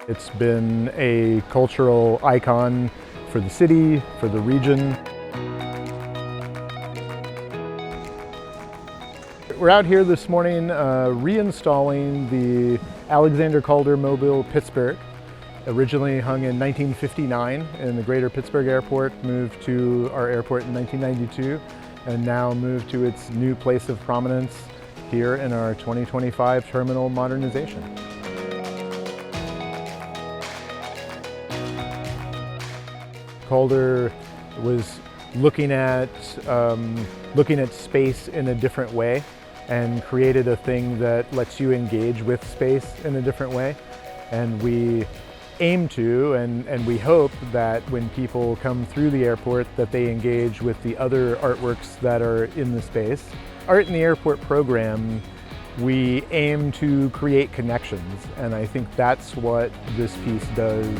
It's been a cultural icon for the city, for the region. We're out here this morning reinstalling the Alexander Calder Mobile Pittsburgh. Originally hung in 1959 in the Greater Pittsburgh Airport, moved to our airport in 1992, and now moved to its new place of prominence here in our 2025 terminal modernization. Calder was looking at space in a different way and created a thing that lets you engage with space in a different way. And we aim to, and we hope that when people come through the airport that they engage with the other artworks that are in the space. Art in the Airport program, we aim to create connections, and I think that's what this piece does